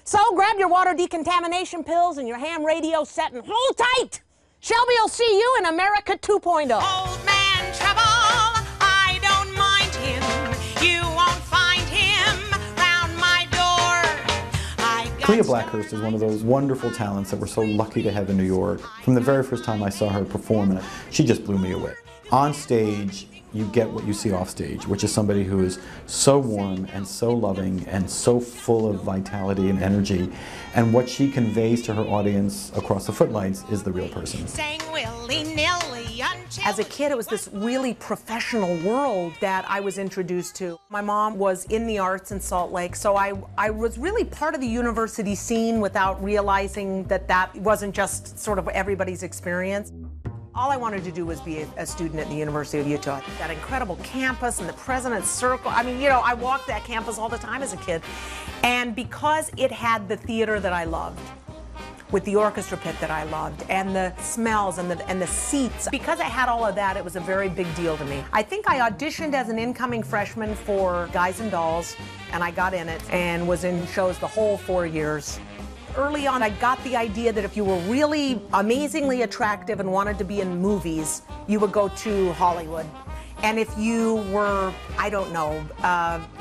So grab your water decontamination pills and your ham radio set and hold tight. Shelby will see you in America 2.0. Old man trouble, I don't mind him. You won't find him round my door. Klea Blackhurst is one of those wonderful talents that we're so lucky to have in New York. From the very first time I saw her perform, she just blew me away. On stage, you get what you see off stage, which is somebody who is so warm and so loving and so full of vitality and energy. And what she conveys to her audience across the footlights is the real person. As a kid, it was this really professional world that I was introduced to. My mom was in the arts in Salt Lake, so I was really part of the university scene without realizing that that wasn't just sort of everybody's experience. All I wanted to do was be a student at the University of Utah. That incredible campus and the President's Circle. I mean, you know, I walked that campus all the time as a kid. And because it had the theater that I loved, with the orchestra pit that I loved, and the smells and the seats, because I had all of that, it was a very big deal to me. I think I auditioned as an incoming freshman for Guys and Dolls, and I got in it and was in shows the whole 4 years. Early on, I got the idea that if you were really amazingly attractive and wanted to be in movies, you would go to Hollywood. And if you were, I don't know,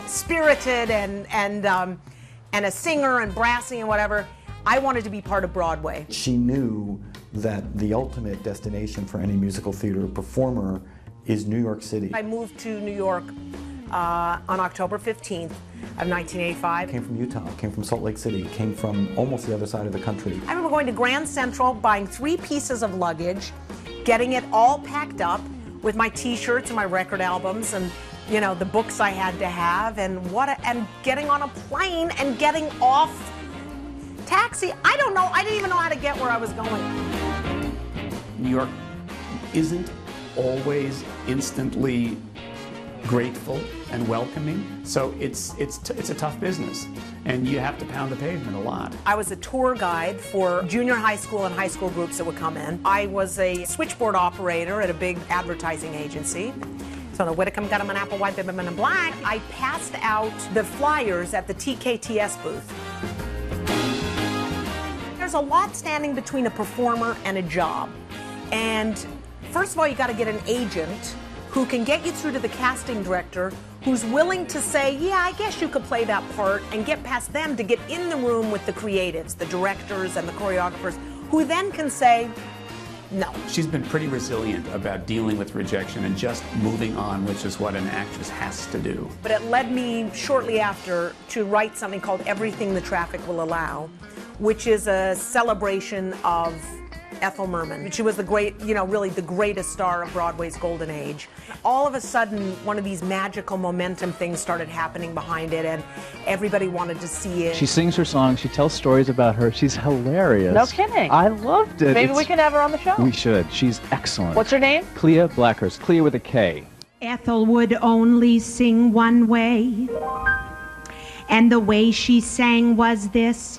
spirited and a singer and brassy and whatever, I wanted to be part of Broadway. She knew that the ultimate destination for any musical theater performer is New York City. I moved to New York on October 15th of 1985. Came from Utah, came from Salt Lake City, came from almost the other side of the country. I remember going to Grand Central, buying 3 pieces of luggage, getting it all packed up with my t-shirts and my record albums and, you know, the books I had to have, and getting on a plane and getting off taxi. I don't know, I didn't even know how to get where I was going. New York isn't always instantly grateful and welcoming, so it's a tough business, and you have to pound the pavement a lot. I was a tour guide for junior high school and high school groups that would come in. I was a switchboard operator at a big advertising agency. So the Whitcomb got him an apple white, bib and black. I passed out the flyers at the TKTS booth. There's a lot standing between a performer and a job. And first of all, you got to get an agent who can get you through to the casting director, who's willing to say, yeah, I guess you could play that part, and get past them to get in the room with the creatives, the directors and the choreographers, who then can say, no. She's been pretty resilient about dealing with rejection and just moving on, which is what an actress has to do. But it led me shortly after to write something called Everything the Traffic Will Allow, which is a celebration of Ethel Merman. She was the great, you know, really the greatest star of Broadway's golden age. All of a sudden, one of these magical momentum things started happening behind it, and everybody wanted to see it. She sings her songs, she tells stories about her, she's hilarious. No kidding. I loved it. Maybe we can have her on the show. We should. She's excellent. What's her name? Klea Blackhurst. Klea with a K. Ethel would only sing one way, and the way she sang was this.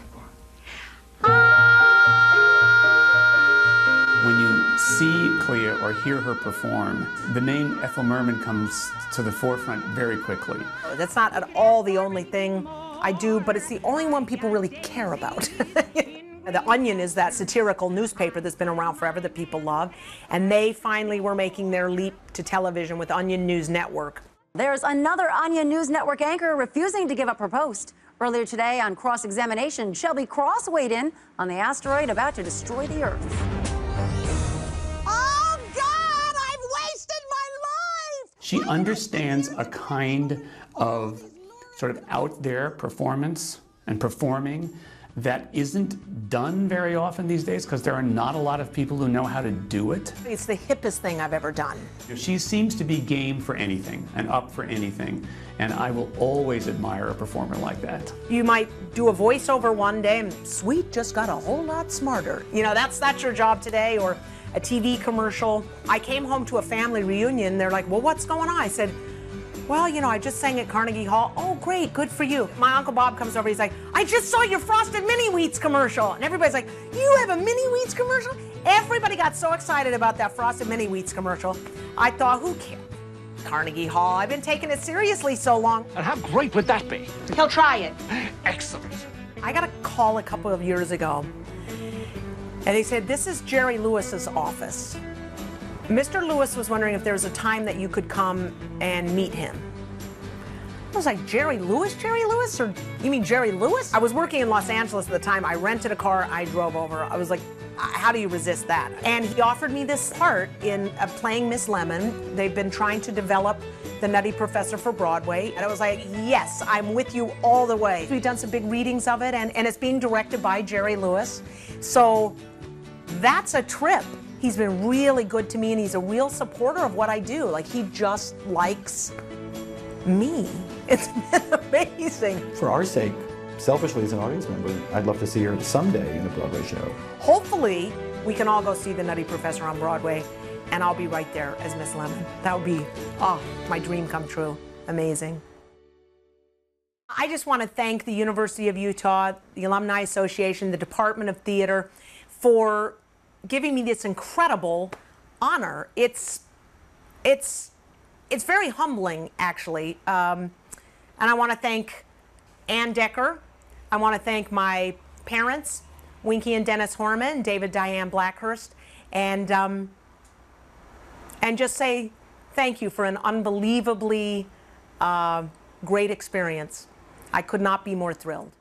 When you see Klea or hear her perform, the name Ethel Merman comes to the forefront very quickly. That's not at all the only thing I do, but it's the only one people really care about. The Onion is that satirical newspaper that's been around forever that people love, and they finally were making their leap to television with Onion News Network. There's another Onion News Network anchor refusing to give up her post. Earlier today on Cross-Examination, Shelby Cross weighed in on the asteroid about to destroy the Earth. She understands a kind of sort of out there performance and performing that isn't done very often these days because there are not a lot of people who know how to do it. It's the hippest thing I've ever done. She seems to be game for anything and up for anything, and I will always admire a performer like that. You might do a voiceover one day and Sweet just got a whole lot smarter. You know, that's your job today, or a TV commercial. I came home to a family reunion. They're like, well, what's going on? I said, well, you know, I just sang at Carnegie Hall. Oh, great, good for you. My Uncle Bob comes over, he's like, I just saw your Frosted Mini Wheats commercial. And everybody's like, you have a Mini Wheats commercial? Everybody got so excited about that Frosted Mini Wheats commercial. I thought, who cares? Carnegie Hall, I've been taking it seriously so long. And how great would that be? He'll try it. Excellent. I got a call a couple of years ago, and they said, this is Jerry Lewis's office. Mr. Lewis was wondering if there was a time that you could come and meet him. I was like, Jerry Lewis? Jerry Lewis? Or you mean Jerry Lewis? I was working in Los Angeles at the time. I rented a car, I drove over. I was like, how do you resist that? And he offered me this part in playing Miss Lemon. They've been trying to develop The Nutty Professor for Broadway. And I was like, yes, I'm with you all the way. We've done some big readings of it, and it's being directed by Jerry Lewis. So that's a trip. He's been really good to me, and he's a real supporter of what I do. Like, he just likes me. It's been amazing. For our sake, selfishly as an audience member, I'd love to see her someday in a Broadway show. Hopefully, we can all go see The Nutty Professor on Broadway, and I'll be right there as Miss Lemon. That would be, oh, my dream come true. Amazing. I just want to thank the University of Utah, the Alumni Association, the Department of Theater for giving me this incredible honor. It's very humbling, actually. And I want to thank Ann Decker. I want to thank my parents, Winky and Dennis Horman, David Diane Blackhurst, and just say thank you for an unbelievably great experience. I could not be more thrilled.